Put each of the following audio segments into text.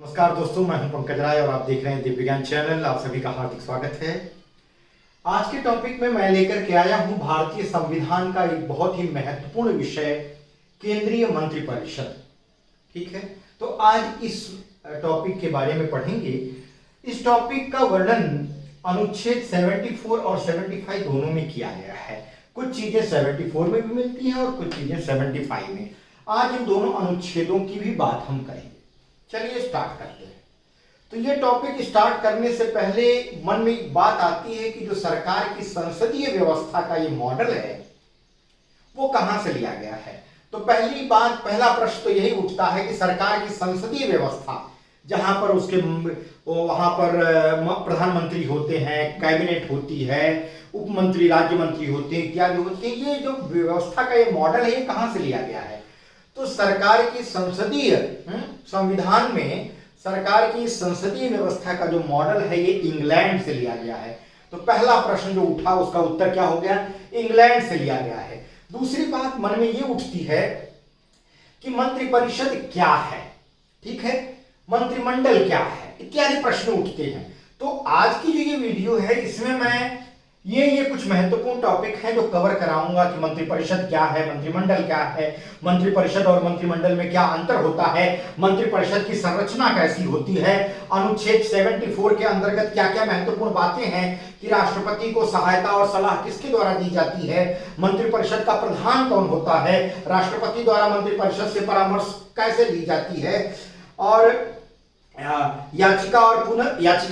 नमस्कार दोस्तों, मैं हूं पंकज राय और आप देख रहे हैं दिव्य ज्ञान चैनल। आप सभी का हार्दिक स्वागत है। आज के टॉपिक में मैं लेकर के आया हूं भारतीय संविधान का एक बहुत ही महत्वपूर्ण विषय, केंद्रीय मंत्रिपरिषद। ठीक है, तो आज इस टॉपिक के बारे में पढ़ेंगे। इस टॉपिक का वर्णन अनुच्छेद 74 और 75 दोनों में किया गया है। कुछ चीजें 74 में भी मिलती हैं और कुछ चीजें 75 में। आज इन दोनों अनुच्छेदों की भी बात हम करेंगे। चलिए स्टार्ट करते हैं। तो ये टॉपिक स्टार्ट करने से पहले मन में एक बात आती है कि जो सरकार की संसदीय व्यवस्था का ये मॉडल है वो कहां से लिया गया है। तो पहला प्रश्न तो यही उठता है कि सरकार की संसदीय व्यवस्था, जहां पर वहां पर प्रधानमंत्री होते हैं, कैबिनेट होती है, उप मंत्री, राज्य मंत्री होते हैं, इत्यादि होते हैं, ये जो व्यवस्था का ये मॉडल है ये कहां से लिया गया है। तो सरकार की संसदीय संविधान में सरकार की संसदीय व्यवस्था का जो मॉडल है ये इंग्लैंड से लिया गया है। तो पहला प्रश्न जो उठा उसका उत्तर क्या हो गया, इंग्लैंड से लिया गया है। दूसरी बात मन में ये उठती है कि मंत्रिपरिषद क्या है, ठीक है, मंत्रिमंडल क्या है, इत्यादि प्रश्न उठते हैं। तो आज की जो ये वीडियो है इसमें मैं ये कुछ महत्वपूर्ण टॉपिक है जो कवर कराऊंगा कि मंत्रिपरिषद क्या है, मंत्रिमंडल क्या है, मंत्रिपरिषद और मंत्रिमंडल में क्या अंतर होता है, मंत्रिपरिषद की संरचना कैसी होती है, अनुच्छेद 74 के अंतर्गत क्या क्या महत्वपूर्ण बातें हैं कि राष्ट्रपति को सहायता और सलाह किसके द्वारा दी जाती है, मंत्रिपरिषद का प्रधान कौन होता है, राष्ट्रपति द्वारा मंत्रिपरिषद से परामर्श कैसे ली जाती है, और याचिका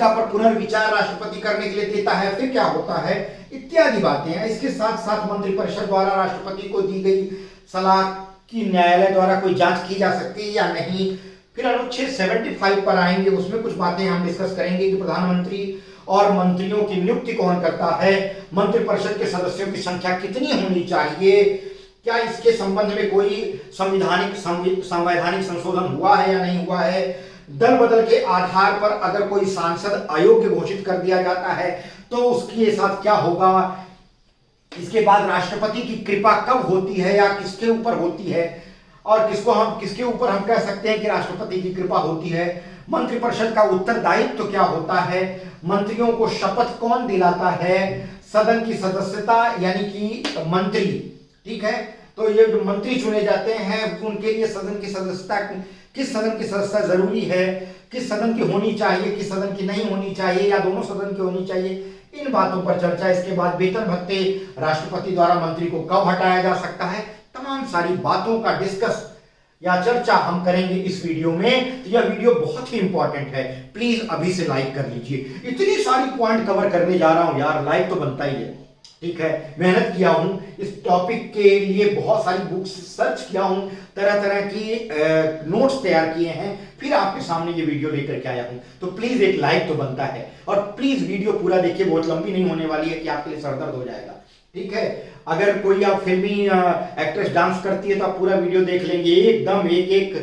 पर पुनर्विचार राष्ट्रपति करने के लिए देता है, फिर क्या होता है, इत्यादि बातें हैं। इसके साथ साथ मंत्रिपरिषद द्वारा राष्ट्रपति को दी गई सलाह की न्यायालय द्वारा कोई जांच की जा सकती है या नहीं। फिर अनुच्छेद 75 पर आएंगे, उसमें कुछ बातें हम डिस्कस करेंगे कि प्रधानमंत्री और मंत्रियों की नियुक्ति कौन करता है, मंत्रिपरिषद के सदस्यों की संख्या कितनी होनी चाहिए, क्या इसके संबंध में कोई संवैधानिक संशोधन हुआ है या नहीं हुआ है, दल बदल के आधार पर अगर कोई सांसद अयोग्य घोषित कर दिया जाता है तो उसके साथ क्या होगा, इसके बाद राष्ट्रपति की कृपा कब होती है या किसके ऊपर होती है, और किसके ऊपर हम कह सकते हैं कि राष्ट्रपति की कृपा होती है, मंत्रिपरिषद का उत्तरदायित्व तो क्या होता है, मंत्रियों को शपथ कौन दिलाता है, सदन की सदस्यता यानी कि मंत्री, ठीक है, तो ये जो मंत्री चुने जाते हैं उनके लिए सदन की सदस्यता, किस सदन की सदस्यता जरूरी है, किस सदन की होनी चाहिए, किस सदन की नहीं होनी चाहिए, या दोनों सदन की होनी चाहिए, इन बातों पर चर्चा। इसके बाद वेतन भत्ते राष्ट्रपति द्वारा मंत्री को कब हटाया जा सकता है, तमाम सारी बातों का डिस्कस या चर्चा हम करेंगे इस वीडियो में। तो यह वीडियो बहुत ही इंपॉर्टेंट है, प्लीज अभी से लाइक कर लीजिए। इतनी सारी पॉइंट कवर करने जा रहा हूं यार, लाइक तो बनता ही है, ठीक है। मेहनत किया हूं इस टॉपिक के लिए, बहुत सारी बुक्स सर्च किया हूं, तरह तरह की नोट्स तैयार किए हैं, फिर आपके सामने ये वीडियो लेकर के आया हूं। तो प्लीज एक लाइक तो बनता है, और प्लीज वीडियो पूरा देखिए, बहुत लंबी नहीं होने वाली है कि आपके लिए सरदर्द हो जाएगा, ठीक है। अगर कोई आप फिल्मी एक्ट्रेस डांस करती है तो आप पूरा वीडियो देख लेंगे, एकदम एक एक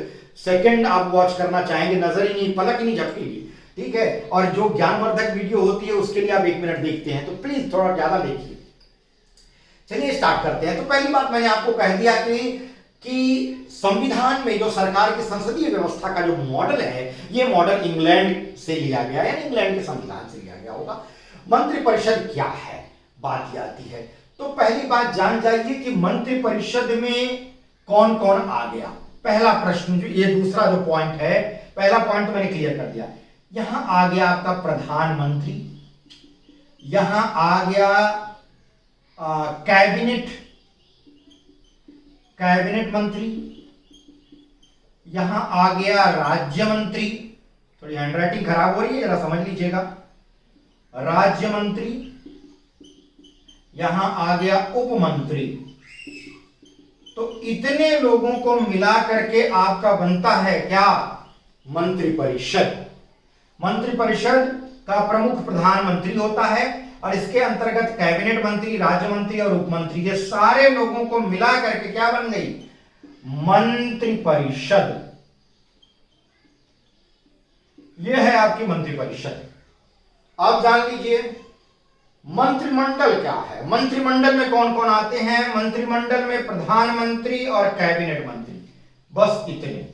सेकंड आप वॉच करना चाहेंगे, नजर ही नहीं, पलक ही नहीं झपकेगी, ठीक है। और जो ज्ञानवर्धक वीडियो होती है उसके लिए आप 1 मिनट देखते हैं, तो प्लीज थोड़ा ज्यादा देखिए। चलिए स्टार्ट करते हैं। तो पहली बात मैंने आपको कह दिया कि संविधान में जो सरकार की संसदीय व्यवस्था का जो मॉडल है ये मॉडल इंग्लैंड से लिया गया है, यानी इंग्लैंड के संविधान से लिया गया होगा। मंत्रिपरिषद क्या है, बात ये आती है। तो पहली बात जान जाइए कि मंत्रिपरिषद में कौन कौन आ गया। पहला प्रश्न जो ये दूसरा जो पॉइंट है, पहला पॉइंट तो मैंने क्लियर कर दिया। यहां आ गया आपका प्रधानमंत्री, यहां आ गया कैबिनेट मंत्री, यहां आ गया राज्य मंत्री, थोड़ी हैंडराइटिंग खराब हो रही है, जरा समझ लीजिएगा, राज्य मंत्री, यहां आ गया उप मंत्री। तो इतने लोगों को मिला करके आपका बनता है क्या, मंत्रिपरिषद। मंत्रिपरिषद का प्रमुख प्रधानमंत्री होता है और इसके अंतर्गत कैबिनेट मंत्री, राज्य मंत्री और उप मंत्री, ये सारे लोगों को मिला करके क्या बन गई, मंत्रिपरिषद। यह है आपकी मंत्रिपरिषद। अब जान लीजिए मंत्रिमंडल क्या है। मंत्रिमंडल में कौन कौन आते हैं, मंत्रिमंडल में प्रधानमंत्री और कैबिनेट मंत्री, बस इतने।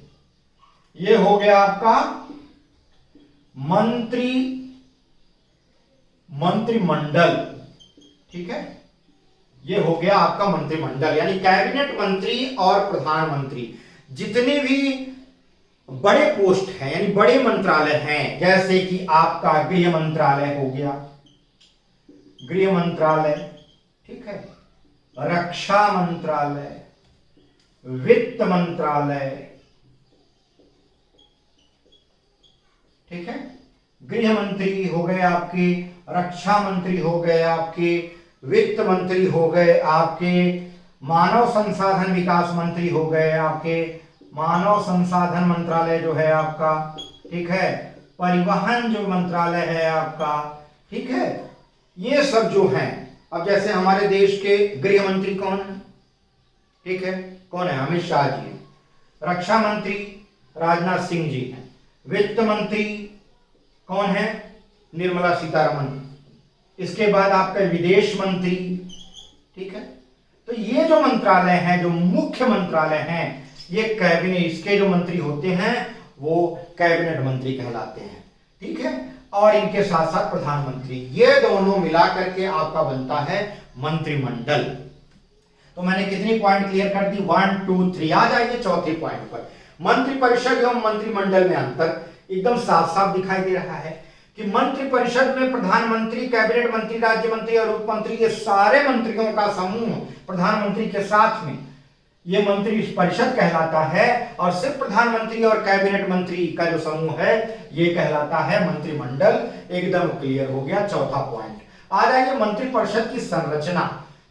ये हो गया आपका मंत्री मंत्रिमंडल, ठीक है, ये हो गया आपका मंत्रिमंडल, यानी कैबिनेट मंत्री और प्रधानमंत्री जितने भी बड़े पोस्ट हैं यानी बड़े मंत्रालय हैं, जैसे कि आपका गृह मंत्रालय हो गया, गृह मंत्रालय, ठीक है, रक्षा मंत्रालय, वित्त मंत्रालय, ठीक है, गृह मंत्री हो गए आपके, रक्षा मंत्री हो गए आपके, वित्त मंत्री हो गए आपके, मानव संसाधन विकास मंत्री हो गए आपके, मानव संसाधन मंत्रालय जो है आपका, ठीक है, परिवहन जो मंत्रालय है आपका, ठीक है, ये सब जो हैं। अब जैसे हमारे देश के गृह मंत्री कौन है, ठीक है, कौन है, अमित शाह जी हैं, रक्षा मंत्री राजनाथ सिंह जी हैं, वित्त मंत्री कौन है, निर्मला सीतारमण, इसके बाद आपका विदेश मंत्री, ठीक है। तो ये जो मंत्रालय हैं, जो मुख्य मंत्रालय हैं, ये कैबिनेट, इसके जो मंत्री होते हैं वो कैबिनेट मंत्री कहलाते हैं, ठीक है, और इनके साथ साथ प्रधानमंत्री, ये दोनों मिलाकर के आपका बनता है मंत्रिमंडल। तो मैंने कितनी पॉइंट क्लियर कर दी, 1 2 3। आ जाइए चौथे पॉइंट पर, मंत्रिपरिषद एवं मंत्रिमंडल में अंतर एकदम साफ साफ दिखाई दे रहा है कि मंत्रिपरिषद में प्रधानमंत्री, कैबिनेट मंत्री, राज्य मंत्री और उप मंत्री, ये सारे मंत्रियों का समूह प्रधानमंत्री के साथ में ये मंत्री परिषद कहलाता है, और सिर्फ प्रधानमंत्री और कैबिनेट मंत्री का जो समूह है ये कहलाता है मंत्रिमंडल। एकदम क्लियर हो गया चौथा पॉइंट। आ जाइए मंत्रिपरिषद की संरचना।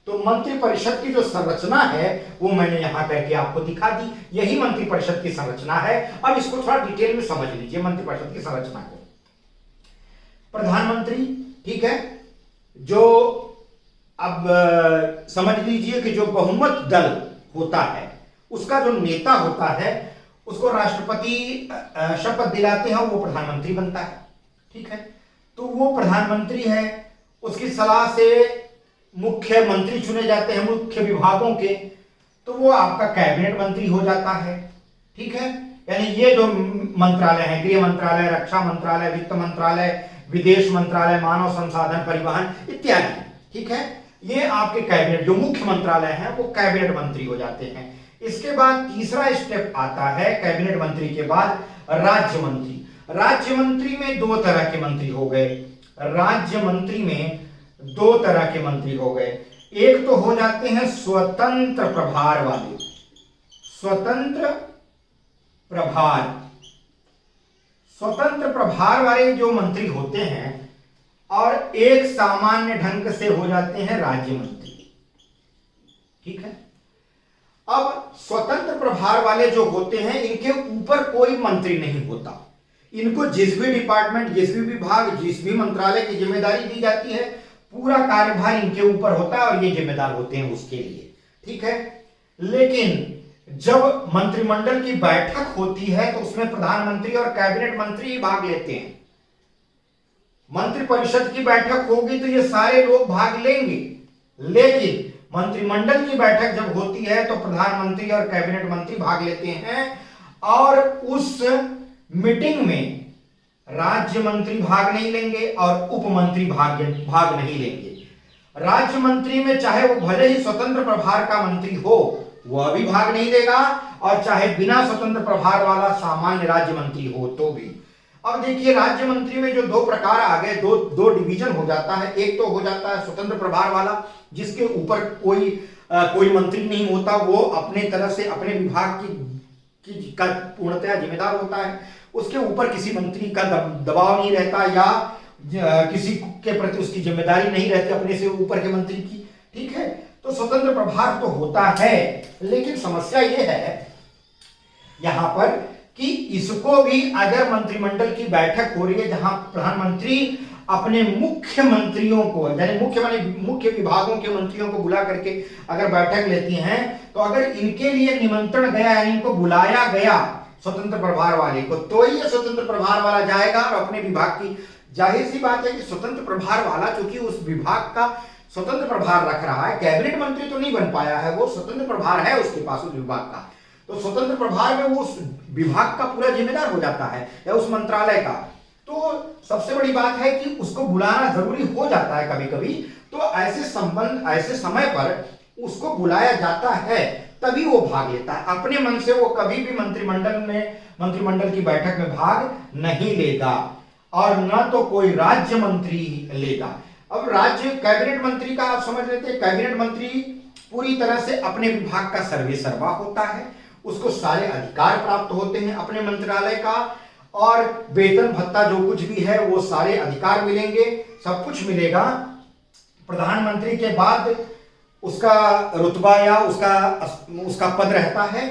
तो मंत्रिपरिषद की जो संरचना है वो मैंने यहां करके आपको दिखा दी, यही मंत्रिपरिषद की संरचना है। अब इसको थोड़ा डिटेल में समझ लीजिए मंत्रिपरिषद की संरचना को। प्रधानमंत्री, ठीक है, जो अब समझ लीजिए कि जो बहुमत दल होता है उसका जो नेता होता है उसको राष्ट्रपति शपथ दिलाते हैं, वो प्रधानमंत्री बनता है, ठीक है। तो वो प्रधानमंत्री है, उसकी सलाह से मुख्य मंत्री चुने जाते हैं मुख्य विभागों के, तो वो आपका कैबिनेट मंत्री हो जाता है, ठीक है। यानी ये जो मंत्रालय है, गृह मंत्रालय, रक्षा मंत्रालय, वित्त मंत्रालय, विदेश मंत्रालय, मानव संसाधन, परिवहन इत्यादि, ठीक है, ये आपके कैबिनेट जो मुख्य मंत्रालय हैं वो कैबिनेट मंत्री हो जाते हैं। इसके बाद तीसरा स्टेप आता है कैबिनेट मंत्री के बाद राज्य मंत्री। राज्य मंत्री में दो तरह के मंत्री हो गए, राज्य मंत्री में दो तरह के मंत्री हो गए। एक तो हो जाते हैं स्वतंत्र प्रभार वाले, स्वतंत्र प्रभार, स्वतंत्र प्रभार वाले जो मंत्री होते हैं, और एक सामान्य ढंग से हो जाते हैं राज्य मंत्री, ठीक है। अब स्वतंत्र प्रभार वाले जो होते हैं इनके ऊपर कोई मंत्री नहीं होता, इनको जिस भी डिपार्टमेंट, जिस भी विभाग, जिस भी मंत्रालय की जिम्मेदारी दी जाती है पूरा कार्यभार इनके ऊपर होता है और ये जिम्मेदार होते हैं उसके लिए, ठीक है। लेकिन जब मंत्रिमंडल की बैठक होती है तो उसमें प्रधानमंत्री और कैबिनेट मंत्री ही भाग लेते हैं। मंत्रिपरिषद की बैठक होगी तो ये सारे लोग भाग लेंगे, लेकिन मंत्रिमंडल की बैठक जब होती है तो प्रधानमंत्री और कैबिनेट मंत्री भाग लेते हैं, और उस मीटिंग में राज्य मंत्री भाग नहीं लेंगे और उप मंत्री भाग नहीं लेंगे। राज्य मंत्री में चाहे वो भले ही स्वतंत्र प्रभार का मंत्री हो वह भी भाग नहीं देगा, और चाहे बिना स्वतंत्र प्रभार वाला सामान्य राज्य मंत्री हो तो भी। अब देखिए राज्य मंत्री में जो दो प्रकार आ गए, दो डिवीजन हो जाता है। एक तो हो जाता है स्वतंत्र प्रभार वाला जिसके ऊपर कोई मंत्री नहीं होता, वो अपने तरफ से अपने विभाग की का पूर्णतया जिम्मेदार होता है, उसके ऊपर किसी मंत्री का दबाव नहीं रहता या किसी के प्रति उसकी जिम्मेदारी नहीं रहती अपने से ऊपर के मंत्री की, ठीक है। तो स्वतंत्र प्रभार तो होता है, लेकिन समस्या यह है यहां पर कि इसको भी अगर मंत्रिमंडल की बैठक हो रही है जहां प्रधानमंत्री अपने मुख्य मंत्रियों को, यानी मुख्य विभागों के मंत्रियों को बुला करके अगर बैठक लेती हैं, तो अगर इनके लिए निमंत्रण गया यानी इनको बुलाया गया स्वतंत्र प्रभार वाले को, तो ये स्वतंत्र प्रभार वाला जाएगा और अपने विभाग की, जाहिर सी बात है कि स्वतंत्र प्रभार वाला चूंकि उस विभाग का स्वतंत्र प्रभार रख रहा है, कैबिनेट मंत्री तो नहीं बन पाया है, वो स्वतंत्र प्रभार है उसके पास उस विभाग का, तो स्वतंत्र प्रभार में वो उस विभाग का पूरा जिम्मेदार हो जाता है या उस मंत्रालय का, तो सबसे बड़ी बात है कि उसको बुलाना जरूरी हो जाता है कभी कभी, तो ऐसे समय पर उसको बुलाया जाता है तभी वो भाग लेता है। अपने मन से वो कभी भी मंत्रिमंडल की बैठक में भाग नहीं लेगा और न तो कोई राज्य मंत्री लेगा। अब राज्य कैबिनेट मंत्री का आप समझ लेते हैं, कैबिनेट मंत्री पूरी तरह से अपने विभाग का सर्वेसर्वा होता है, उसको सारे अधिकार प्राप्त होते हैं अपने मंत्रालय का, और वेतन भत्ता जो कुछ भी है वो सारे अधिकार मिलेंगे, सब कुछ मिलेगा। प्रधानमंत्री के बाद उसका रुतबा या उसका पद रहता है,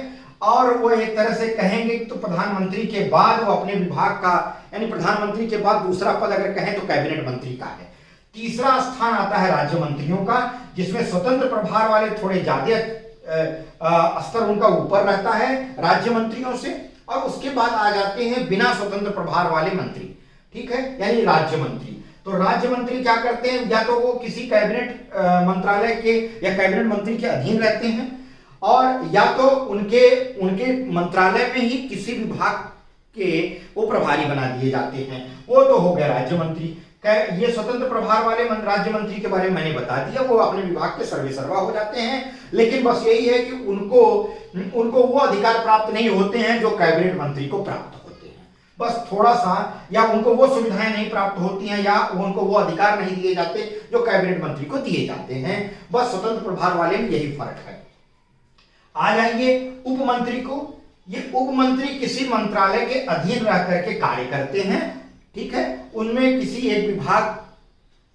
और वो एक तरह से कहेंगे तो प्रधानमंत्री के बाद वो अपने विभाग का, यानी प्रधानमंत्री के बाद दूसरा पद अगर कहें तो कैबिनेट मंत्री का है। तीसरा स्थान आता है राज्य मंत्रियों का, जिसमें स्वतंत्र प्रभार वाले थोड़े ज्यादा स्तर उनका ऊपर रहता है राज्य मंत्रियों से, और उसके बाद आ जाते हैं बिना स्वतंत्र प्रभार वाले मंत्री, ठीक है, यानी राज्य मंत्री। तो राज्य मंत्री क्या करते हैं, या तो वो किसी कैबिनेट मंत्रालय के या कैबिनेट मंत्री के अधीन रहते हैं, और या तो उनके मंत्रालय में ही किसी विभाग के वो प्रभारी बना दिए जाते हैं, वो तो हो गया राज्य मंत्री। ये स्वतंत्र प्रभार वाले राज्य मंत्री के बारे में मैंने बता दिया, वो अपने विभाग के सर्वेसर्वा हो जाते हैं, लेकिन बस यही है कि उनको वो अधिकार प्राप्त नहीं होते हैं जो कैबिनेट मंत्री को प्राप्त होते हैं, बस थोड़ा सा, या उनको वो सुविधाएं नहीं प्राप्त होती हैं, या उनको वो अधिकार नहीं दिए जाते जो कैबिनेट मंत्री को दिए जाते हैं, बस स्वतंत्र प्रभार वाले में यही फर्क है। आ जाइए उप मंत्री को। ये उप मंत्री किसी मंत्रालय के अधीन रह करके कार्य करते हैं, ठीक है, उनमें किसी एक विभाग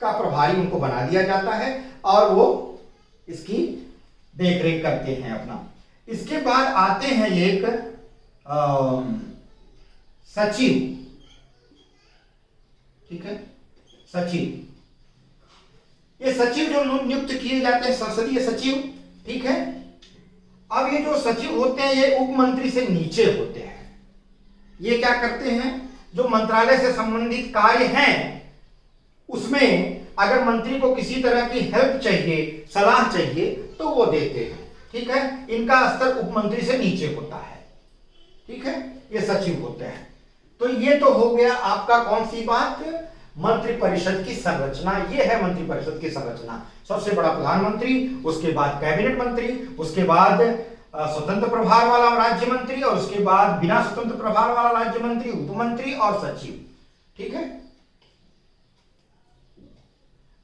का प्रभारी उनको बना दिया जाता है और वो इसकी देखरेख करते हैं अपना। इसके बाद आते हैं एक सचिव, ठीक है, सचिव। ये सचिव जो नियुक्त किए जाते हैं, संसदीय सचिव, ठीक है। अब ये जो सचिव होते हैं ये उप मंत्री से नीचे होते हैं। ये क्या करते हैं, जो मंत्रालय से संबंधित कार्य हैं उसमें अगर मंत्री को किसी तरह की हेल्प चाहिए, सलाह चाहिए, तो वो देते हैं, ठीक है। इनका स्तर उप मंत्री से नीचे होता है, ठीक है, ये सचिव होते हैं। तो ये तो हो गया आपका कौन सी बात, मंत्रिपरिषद की संरचना। ये है मंत्रिपरिषद की संरचना, सबसे बड़ा प्रधानमंत्री, उसके बाद कैबिनेट मंत्री, उसके बाद स्वतंत्र प्रभार वाला राज्य मंत्री, और उसके बाद बिना स्वतंत्र प्रभार वाला राज्य मंत्री, उपमंत्री और सचिव, ठीक है।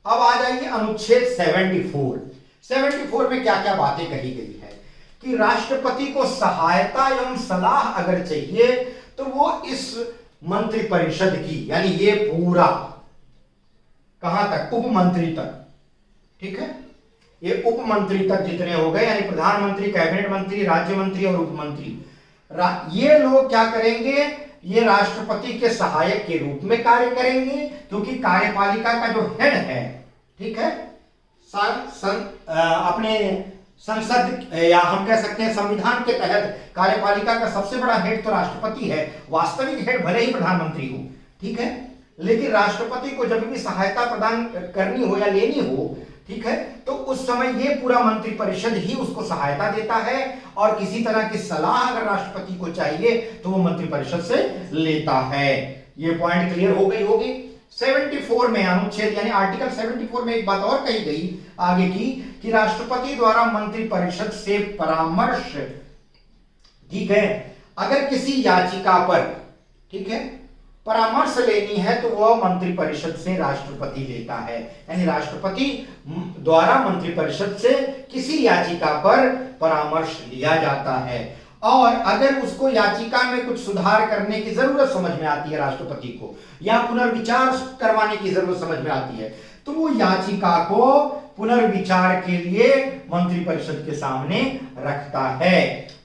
अब आ जाइए अनुच्छेद 74 में क्या क्या बातें कही गई है कि राष्ट्रपति को सहायता एवं सलाह अगर चाहिए तो वो इस मंत्रिपरिषद की, यानी ये पूरा कहां तक, उप मंत्री तक, ठीक है, ये उप मंत्री तक जितने हो गए, यानी प्रधानमंत्री, कैबिनेट मंत्री, राज्य मंत्री और उप मंत्री, ये लोग क्या करेंगे, ये राष्ट्रपति के सहायक के रूप में कार्य करेंगे, क्योंकि कार्यपालिका का जो हेड है, ठीक है, अपने संसद या हम कह सकते हैं संविधान के तहत कार्यपालिका का सबसे बड़ा हेड तो राष्ट्रपति है, वास्तविक हेड भले ही प्रधानमंत्री हो, ठीक है, लेकिन राष्ट्रपति को जब भी सहायता प्रदान करनी हो या लेनी हो, ठीक है, तो उस समय ये पूरा मंत्रिपरिषद ही उसको सहायता देता है, और किसी तरह की सलाह अगर राष्ट्रपति को चाहिए तो वो मंत्रिपरिषद से लेता है। ये पॉइंट क्लियर हो गई होगी। 74 में अनुच्छेद यानी आर्टिकल 74 में एक बात और कही गई आगे की कि राष्ट्रपति द्वारा मंत्रिपरिषद से परामर्श, ठीक है, अगर किसी याचिका पर, ठीक है, परामर्श लेनी है तो वह मंत्रिपरिषद से राष्ट्रपति लेता है, यानी राष्ट्रपति द्वारा मंत्रिपरिषद से किसी याचिका पर परामर्श लिया जाता है, और अगर उसको याचिका में कुछ सुधार करने की जरूरत समझ में आती है राष्ट्रपति को, या पुनर्विचार करवाने की जरूरत समझ में आती है, तो वो याचिका को पुनर्विचार के लिए मंत्रिपरिषद के सामने रखता है।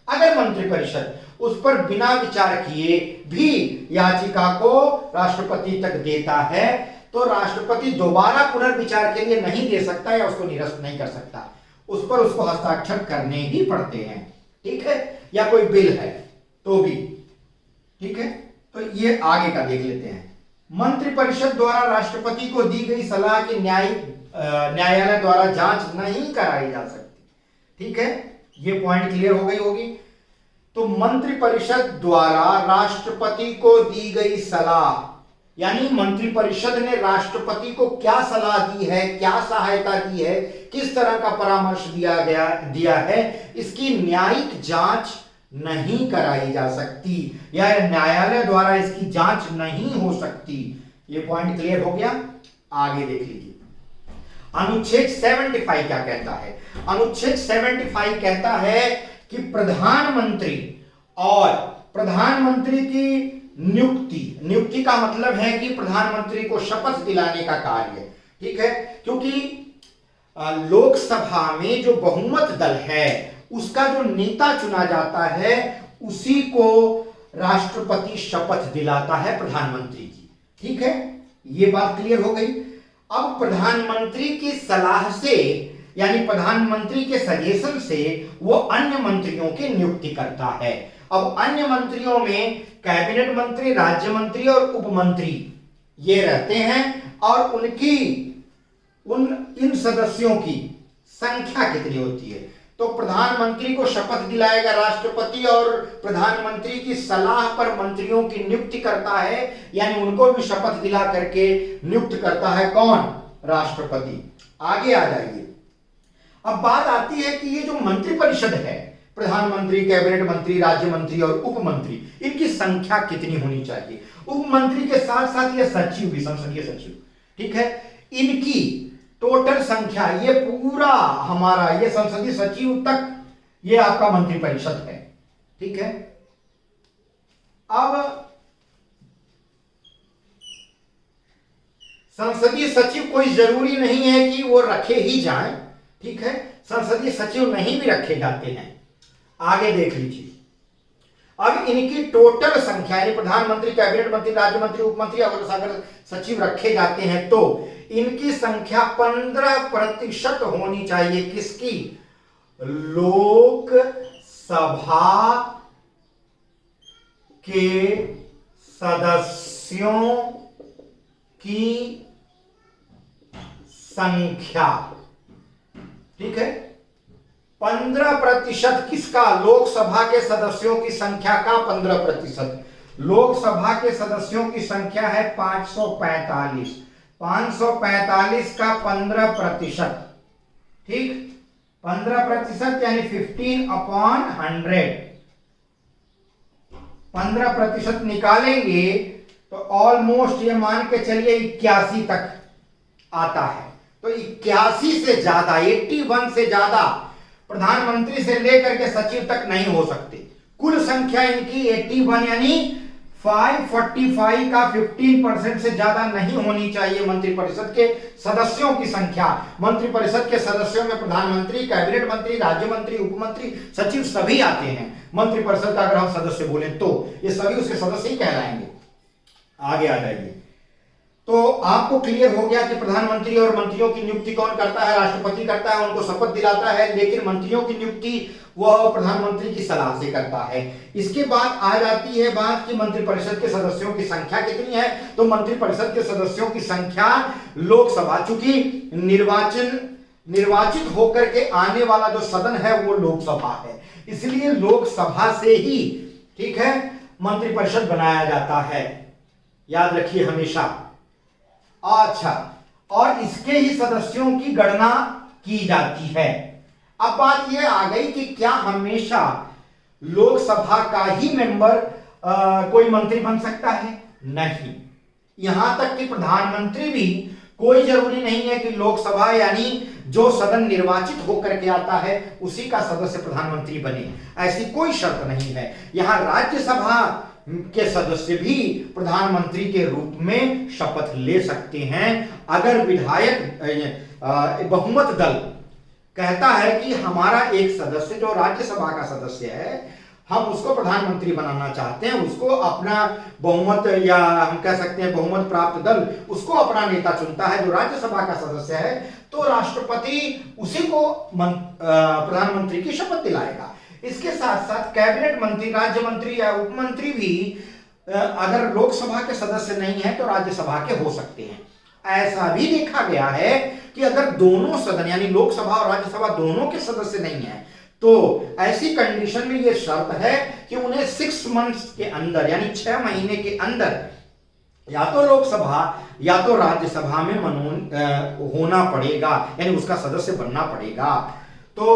अगर मंत्रिपरिषद उस पर बिना विचार किए भी याचिका को राष्ट्रपति तक देता है तो राष्ट्रपति दोबारा पुनर्विचार के लिए नहीं दे सकता या उसको निरस्त नहीं कर सकता, उस पर उसको हस्ताक्षर करने ही पड़ते हैं, ठीक है, या कोई बिल है तो भी, ठीक है। तो ये आगे का देख लेते हैं। मंत्रिपरिषद द्वारा राष्ट्रपति को दी गई सलाह की न्यायालय द्वारा जांच नहीं कराई जा सकती, ठीक है, ये पॉइंट क्लियर हो गई होगी। तो मंत्रिपरिषद द्वारा राष्ट्रपति को दी गई सलाह, यानी मंत्रिपरिषद ने राष्ट्रपति को क्या सलाह दी है, क्या सहायता दी है, किस तरह का परामर्श दिया है, इसकी न्यायिक जांच नहीं कराई जा सकती या न्यायालय द्वारा इसकी जांच नहीं हो सकती। ये पॉइंट क्लियर हो गया। आगे देख लीजिए अनुच्छेद 75 क्या कहता है। अनुच्छेद 75 कहता है कि प्रधानमंत्री और प्रधानमंत्री की नियुक्ति का मतलब है कि प्रधानमंत्री को शपथ दिलाने का कार्य, ठीक है, क्योंकि लोकसभा में जो बहुमत दल है उसका जो नेता चुना जाता है उसी को राष्ट्रपति शपथ दिलाता है प्रधानमंत्री की, ठीक है, ये बात क्लियर हो गई। अब प्रधानमंत्री की सलाह से यानी प्रधानमंत्री के सजेशन से वो अन्य मंत्रियों की नियुक्ति करता है। अब अन्य मंत्रियों में कैबिनेट मंत्री, राज्य मंत्री और उप मंत्री ये रहते हैं और इन सदस्यों की संख्या कितनी होती है। तो प्रधानमंत्री को शपथ दिलाएगा राष्ट्रपति और प्रधानमंत्री की सलाह पर मंत्रियों की नियुक्ति करता है, यानी उनको भी शपथ दिला करके नियुक्त करता है कौन, राष्ट्रपति। आगे आ जाइए। अब बात आती है कि ये जो मंत्रिपरिषद है, प्रधानमंत्री, कैबिनेट मंत्री, राज्य मंत्री और उप मंत्री, इनकी संख्या कितनी होनी चाहिए। उप मंत्री के साथ साथ ये सचिव भी, संसदीय सचिव, ठीक है, इनकी टोटल संख्या, ये पूरा हमारा ये संसदीय सचिव तक ये आपका मंत्रिपरिषद है, ठीक है। अब संसदीय सचिव कोई जरूरी नहीं है कि वो रखे ही जाएं, ठीक है, संसदीय सचिव नहीं भी रखे जाते हैं। आगे देख लीजिए। अब इनकी टोटल संख्या यानी प्रधानमंत्री, कैबिनेट मंत्री, राज्य मंत्री, उप मंत्री अगर सचिव रखे जाते हैं तो इनकी संख्या 15% होनी चाहिए। किसकी, लोकसभा के सदस्यों की संख्या, ठीक है, 15% किसका, लोकसभा के सदस्यों की संख्या का 15%। लोकसभा के सदस्यों की संख्या है 545, 545 का 15%, ठीक, 15% यानी 15/100, 15% निकालेंगे तो ऑलमोस्ट ये मान के चलिए 81 तक आता है। तो 81 से ज्यादा, 81 से ज्यादा प्रधानमंत्री से लेकर के सचिव तक नहीं हो सकते। कुल संख्या इनकी 81 यानी 545 का 15% से ज्यादा नहीं होनी चाहिए मंत्रिपरिषद के सदस्यों की संख्या। मंत्रिपरिषद के सदस्यों में प्रधानमंत्री, कैबिनेट मंत्री, राज्य मंत्री, उप मंत्री, सचिव सभी आते हैं। मंत्रिपरिषद का अगर हम सदस्य बोले तो ये सभी उसके सदस्य ही कहलाएंगे। आगे आ जाइए। तो आपको क्लियर हो गया कि प्रधानमंत्री और मंत्रियों की नियुक्ति कौन करता है, राष्ट्रपति करता है, उनको शपथ दिलाता है, लेकिन मंत्रियों की नियुक्ति वह प्रधानमंत्री की सलाह से करता है। इसके बाद आ जाती है बात कि मंत्रिपरिषद के सदस्यों की संख्या कितनी है। तो मंत्रिपरिषद के सदस्यों की संख्या लोकसभा, चूंकि निर्वाचित होकर के आने वाला जो सदन है वो लोकसभा है, इसलिए लोकसभा से ही, ठीक है, मंत्रिपरिषद बनाया जाता है, याद रखिए हमेशा। अच्छा, और इसके ही सदस्यों की गणना की जाती है। अब बात यह आ गई कि क्या हमेशा लोकसभा का ही मेंबर कोई मंत्री बन सकता है? नहीं, यहां तक कि प्रधानमंत्री भी कोई जरूरी नहीं है कि लोकसभा यानी जो सदन निर्वाचित होकर के आता है उसी का सदस्य प्रधानमंत्री बने, ऐसी कोई शर्त नहीं है। यहां राज्यसभा के सदस्य भी प्रधानमंत्री के रूप में शपथ ले सकते हैं अगर विधायक बहुमत दल कहता है कि हमारा एक सदस्य जो राज्यसभा का सदस्य है, हम उसको प्रधानमंत्री बनाना चाहते हैं, उसको अपना बहुमत, या हम कह सकते हैं बहुमत प्राप्त दल उसको अपना नेता चुनता है जो राज्यसभा का सदस्य है, तो राष्ट्रपति उसी को प्रधानमंत्री की शपथ दिलाएगा। इसके साथ साथ कैबिनेट मंत्री, राज्य मंत्री या उप मंत्री भी अगर लोकसभा के सदस्य नहीं है तो राज्यसभा के हो सकते हैं। ऐसा भी देखा गया है कि अगर दोनों सदन यानी लोकसभा और राज्यसभा दोनों के सदस्य नहीं है तो ऐसी कंडीशन में यह शर्त है कि उन्हें 6 मंथ्स के अंदर यानी 6 महीने के अंदर या तो लोकसभा या तो राज्यसभा में होना पड़ेगा, यानी उसका सदस्य बनना पड़ेगा। तो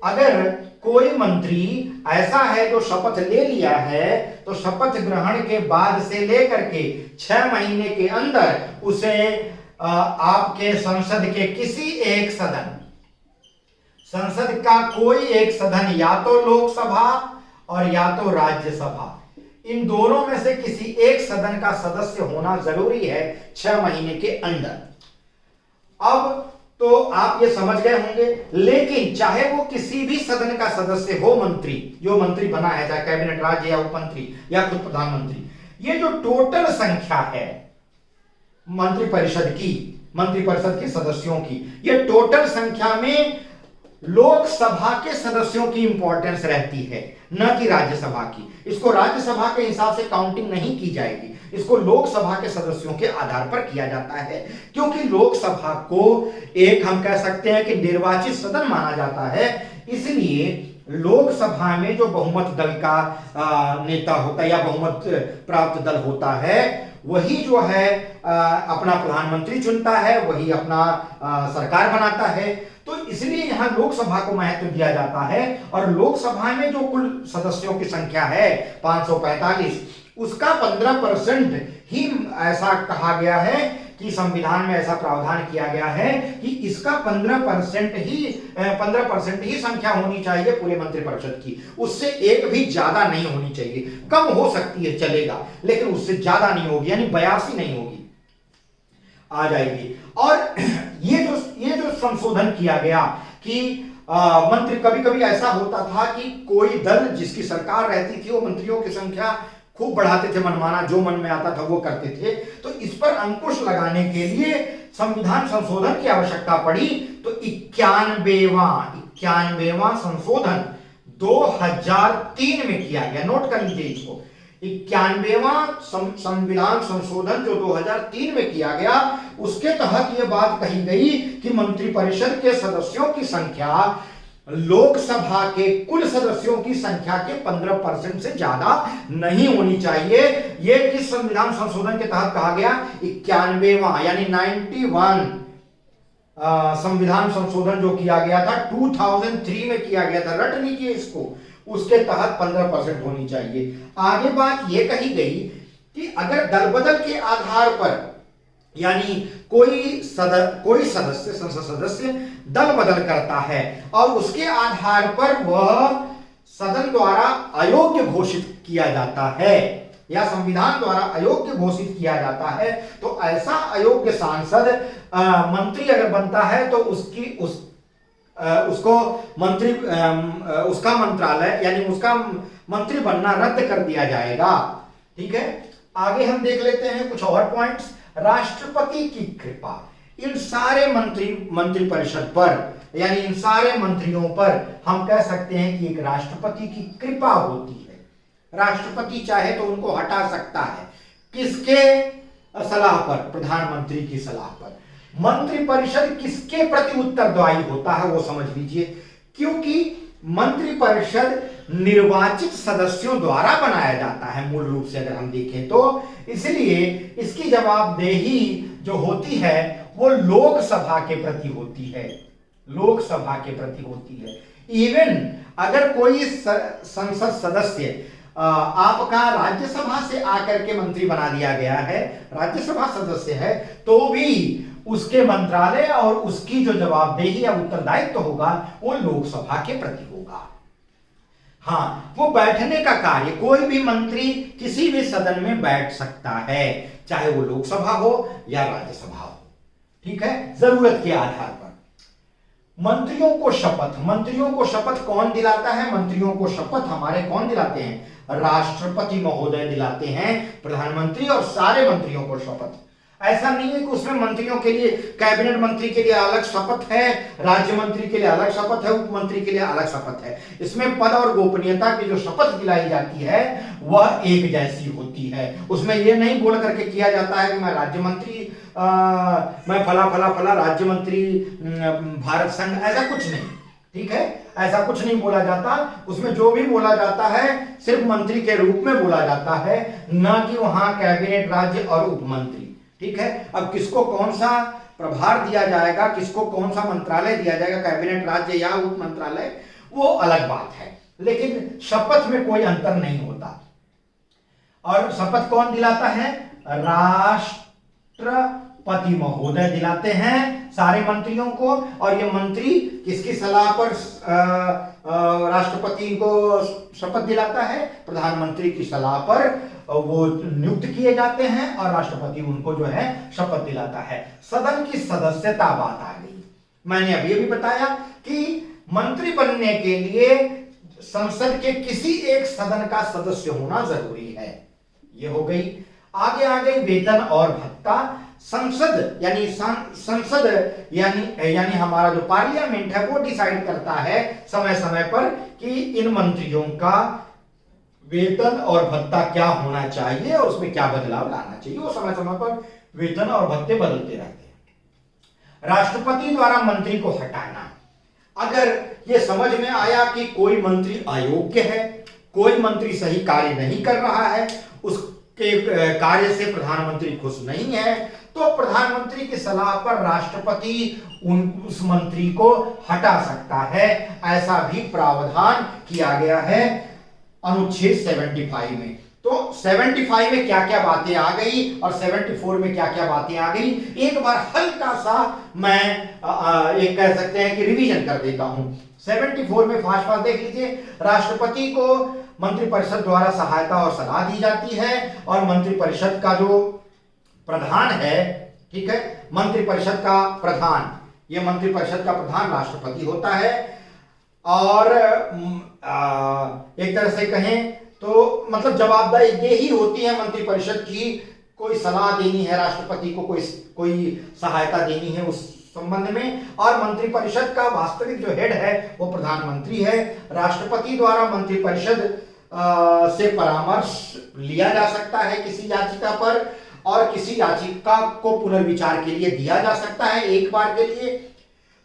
अगर कोई मंत्री ऐसा है जो शपथ ले लिया है तो शपथ ग्रहण के बाद से लेकर के 6 महीने के अंदर उसे आपके संसद के किसी एक सदन, संसद का कोई एक सदन, या तो लोकसभा और या तो राज्यसभा, इन दोनों में से किसी एक सदन का सदस्य होना जरूरी है 6 महीने के अंदर। अब तो आप ये समझ गए होंगे, लेकिन चाहे वो किसी भी सदन का सदस्य हो, मंत्री जो मंत्री बना है, चाहे कैबिनेट राज्य या उपमंत्री या खुद प्रधानमंत्री, ये जो टोटल संख्या है मंत्रिपरिषद की सदस्यों की, ये टोटल संख्या में लोकसभा के सदस्यों की इंपॉर्टेंस रहती है, न कि राज्यसभा की। इसको राज्यसभा के हिसाब से काउंटिंग नहीं की जाएगी, इसको लोकसभा के सदस्यों के आधार पर किया जाता है, क्योंकि लोकसभा को एक हम कह सकते हैं कि निर्वाचित सदन माना जाता है। इसलिए लोकसभा में जो बहुमत दल का नेता होता है या बहुमत प्राप्त दल होता है, वही जो है अपना प्रधानमंत्री चुनता है, वही अपना सरकार बनाता है। तो इसलिए यहां लोकसभा को महत्व दिया जाता है, और लोकसभा में जो कुल सदस्यों की संख्या है 545, उसका 15% ही ऐसा कहा गया है कि संविधान में ऐसा प्रावधान किया गया है कि इसका 15% ही संख्या होनी चाहिए पूरे मंत्रिपरिषद की, उससे एक भी ज्यादा नहीं होनी चाहिए। कम हो सकती है चलेगा, लेकिन उससे ज्यादा नहीं होगी, यानी 82 नहीं होगी, आ जाएगी। और ये जो संशोधन किया गया कि मंत्री, कभी कभी ऐसा होता था कि कोई दल जिसकी सरकार रहती थी वो मंत्रियों की संख्या खूब बढ़ाते थे, मनमाना जो मन में आता था वो करते थे। तो इस पर अंकुश लगाने के लिए संविधान संशोधन की आवश्यकता पड़ी। तो 91वां संशोधन 2003 में किया गया, नोट कर लीजिए इसको। 91वां संविधान संशोधन जो 2003 में किया गया, उसके तहत यह बात कही गई कि मंत्रिपरिषद के सदस्यों की संख्या लोकसभा के कुल सदस्यों की संख्या के 15% से ज्यादा नहीं होनी चाहिए। यह किस संविधान संशोधन के तहत कहा गया? 91वां यानी 91 संविधान संशोधन जो किया गया था 2003 में किया गया था, रट लीजिए इसको, उसके तहत 15% होनी चाहिए। आगे बात यह कही गई कि अगर दल बदल के आधार पर, यानी कोई सदस्य, संसद सदस्य दल बदल करता है और उसके आधार पर वह सदन द्वारा अयोग्य घोषित किया जाता है या संविधान द्वारा अयोग्य घोषित किया जाता है, तो ऐसा अयोग्य सांसद मंत्री अगर बनता है तो उसको मंत्री, उसका मंत्रालय यानी उसका मंत्री बनना रद्द कर दिया जाएगा। ठीक है, आगे हम देख लेते हैं कुछ और पॉइंट्स। राष्ट्रपति की कृपा इन सारे मंत्रिपरिषद पर, यानी इन सारे मंत्रियों पर हम कह सकते हैं कि एक राष्ट्रपति की कृपा होती है। राष्ट्रपति चाहे तो उनको हटा सकता है, किसके सलाह पर? प्रधानमंत्री की सलाह पर। मंत्रिपरिषद किसके प्रति उत्तरदायी होता है वो समझ लीजिए, क्योंकि मंत्रिपरिषद निर्वाचित सदस्यों द्वारा बनाया जाता है मूल रूप से अगर हम देखें तो, इसलिए इसकी जवाबदेही जो होती है वो लोकसभा के प्रति होती है, लोकसभा के प्रति होती है। इवन अगर कोई संसद सदस्य आपका राज्यसभा से आकर के मंत्री बना दिया गया है, राज्यसभा सदस्य है, तो भी उसके मंत्रालय और उसकी जो जवाबदेही या उत्तरदायित्व होगा वो लोकसभा के प्रति होगा। हाँ, वो बैठने का कार्य, कोई भी मंत्री किसी भी सदन में बैठ सकता है, चाहे वो लोकसभा हो या राज्यसभा हो। ठीक है, जरूरत के आधार पर। मंत्रियों को शपथ कौन दिलाता है? मंत्रियों को शपथ हमारे कौन दिलाते हैं? राष्ट्रपति महोदय दिलाते हैं, प्रधानमंत्री और सारे मंत्रियों को शपथ। ऐसा नहीं है कि उसमें मंत्रियों के लिए, कैबिनेट मंत्री के लिए अलग शपथ है, राज्य मंत्री के लिए अलग शपथ है, उप मंत्री के लिए अलग शपथ है। इसमें पद और गोपनीयता की जो शपथ दिलाई जाती है वह एक जैसी होती है। उसमें यह नहीं बोल करके किया जाता है कि मैं राज्य मंत्री, मैं फला फला फला राज्य मंत्री भारत संघ, ऐसा कुछ नहीं। ठीक है, ऐसा कुछ नहीं बोला जाता। उसमें जो भी बोला जाता है सिर्फ मंत्री के रूप में बोला जाता है, ना कि वहां कैबिनेट राज्य और उपमंत्री। ठीक है, अब किसको कौन सा प्रभार दिया जाएगा, किसको कौन सा मंत्रालय दिया जाएगा, कैबिनेट राज्य या उप मंत्रालय, वो अलग बात है, लेकिन शपथ में कोई अंतर नहीं होता। और शपथ कौन दिलाता है? राष्ट्रपति महोदय दिलाते हैं सारे मंत्रियों को। और ये मंत्री किसकी सलाह पर राष्ट्रपति को शपथ दिलाता है? प्रधानमंत्री की सलाह पर वो नियुक्त किए जाते हैं और राष्ट्रपति उनको जो है शपथ दिलाता है। सदन की सदस्यता बात आ गई। मैंने अभी अभी बताया कि मंत्री बनने के लिए संसद के किसी एक सदन का सदस्य होना जरूरी है, ये हो गई। आगे आ गई वेतन और भत्ता। संसद यानी हमारा जो पार्लियामेंट है वो डिसाइड करता है समय समय पर कि इन मंत्रियों का वेतन और भत्ता क्या होना चाहिए और उसमें क्या बदलाव लाना चाहिए। वो समय समय पर वेतन और भत्ते बदलते रहते हैं। राष्ट्रपति द्वारा मंत्री को हटाना, अगर ये समझ में आया कि कोई मंत्री अयोग्य है, कोई मंत्री सही कार्य नहीं कर रहा है, उसके कार्य से प्रधानमंत्री खुश नहीं है, तो प्रधानमंत्री की सलाह पर राष्ट्रपति उस मंत्री को हटा सकता है। ऐसा भी प्रावधान किया गया है अनुच्छेद 75 में। तो 75 में क्या क्या बातें आ गई और 74 में क्या क्या बातें आ गई, एक बार हल्का सा मैं एक कह सकते हैं कि रिवीजन कर देता हूं। 74 में फास्ट देख लीजिए। राष्ट्रपति को मंत्रिपरिषद द्वारा सहायता और सलाह दी जाती है और मंत्रिपरिषद का जो प्रधान है, ठीक है, मंत्रिपरिषद का प्रधान, ये मंत्रिपरिषद का प्रधान राष्ट्रपति होता है। और एक तरह से कहें तो मतलब जवाबदेही होती है मंत्रिपरिषद की, कोई सलाह देनी है राष्ट्रपति को, कोई सहायता देनी है उस संबंध में। और मंत्रिपरिषद का वास्तविक जो हेड है वो प्रधानमंत्री है। राष्ट्रपति द्वारा मंत्रिपरिषद से परामर्श लिया जा सकता है किसी याचिका पर, और किसी याचिका को पुनर्विचार के लिए दिया जा सकता है एक बार के लिए।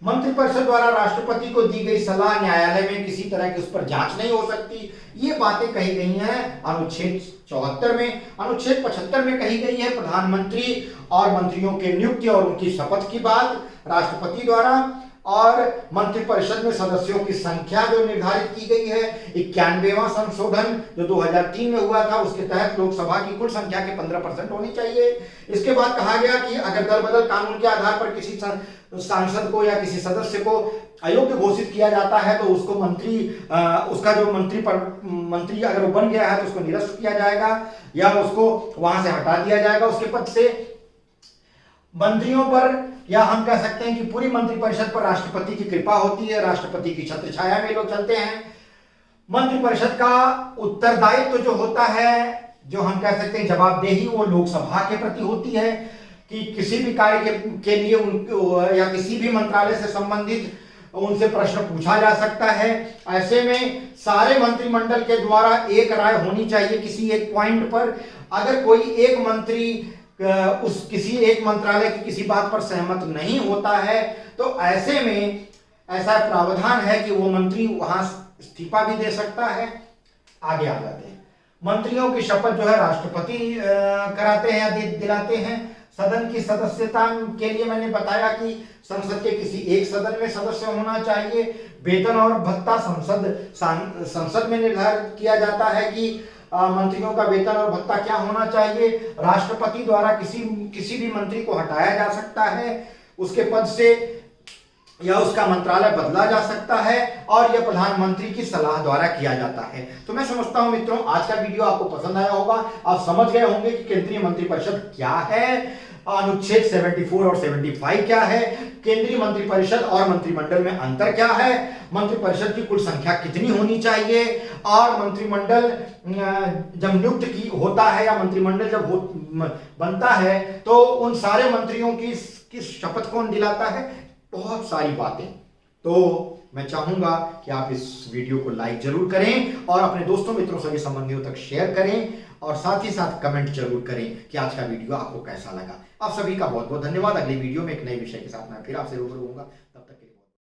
मंत्रिपरिषद द्वारा राष्ट्रपति को दी गई सलाह न्यायालय में किसी तरह की उस पर जांच नहीं हो सकती। ये बातें कही गई हैं अनुच्छेद 74 में। अनुच्छेद 75 में कही गई है प्रधानमंत्री और मंत्रियों के नियुक्ति और उनकी शपथ की बात राष्ट्रपति द्वारा। और मंत्रिपरिषद में सदस्यों की संख्या जो निर्धारित की गई है, 91वां संशोधन जो 2003 में हुआ था, उसके तहत लोकसभा की कुल संख्या के 15% होनी चाहिए। इसके बाद कहा गया कि अगर दल बदल कानून के आधार पर किसी सांसद को या किसी सदस्य को अयोग्य घोषित किया जाता है तो उसको उसका जो मंत्री अगर वो बन गया है तो उसको निरस्त किया जाएगा या उसको वहां से हटा दिया जाएगा उसके पद से। मंत्रियों पर या हम कह सकते हैं कि पूरी मंत्रिपरिषद पर राष्ट्रपति की कृपा होती है, राष्ट्रपति की छत्र छाया में लोग चलते हैं। मंत्रिपरिषद का उत्तरदायित्व जो होता है, जो हम कह सकते हैं जवाबदेही, वो लोकसभा के प्रति होती है कि किसी भी कार्य के लिए उनको या किसी भी मंत्रालय से संबंधित उनसे प्रश्न पूछा जा सकता है। ऐसे में सारे मंत्रिमंडल के द्वारा एक राय होनी चाहिए किसी एक पॉइंट पर। अगर कोई एक मंत्री उस किसी एक मंत्रालय की किसी बात पर सहमत नहीं होता है तो ऐसे में ऐसा प्रावधान है कि वो मंत्री वहां इस्तीफा भी दे सकता है। आगे आ जाते हैं। मंत्रियों की शपथ जो है राष्ट्रपति कराते हैं या दिलाते हैं। सदन की सदस्यता के लिए मैंने बताया कि संसद के किसी एक सदन में सदस्य होना चाहिए। वेतन और भत्ता संसद में निर्धारित किया जाता है कि मंत्रियों का वेतन और भत्ता क्या होना चाहिए। राष्ट्रपति द्वारा किसी भी मंत्री को हटाया जा सकता है उसके पद से या उसका मंत्रालय बदला जा सकता है और यह प्रधानमंत्री की सलाह द्वारा किया जाता है। तो मैं समझता हूं मित्रों आज का वीडियो आपको पसंद आया होगा। आप समझ गए होंगे कि केंद्रीय मंत्रिपरिषद क्या है, अनुच्छेद 74 और 75 क्या है, केंद्रीय मंत्रिपरिषद और मंत्रिमंडल में अंतर क्या है, मंत्रिपरिषद की कुल संख्या कितनी होनी चाहिए, और मंत्रिमंडल जब नियुक्त की होता है या मंत्रिमंडल जब बनता है तो उन सारे मंत्रियों की शपथ कौन दिलाता है, बहुत सारी बातें। तो मैं चाहूंगा कि आप इस वीडियो को लाइक जरूर करें और अपने दोस्तों मित्रों सभी संबंधियों तक शेयर करें और साथ ही साथ कमेंट जरूर करें कि आज का वीडियो आपको कैसा लगा। आप सभी का बहुत बहुत धन्यवाद। अगली वीडियो में एक नए विषय के साथ मैं फिर आपसे रूबरू होऊंगा।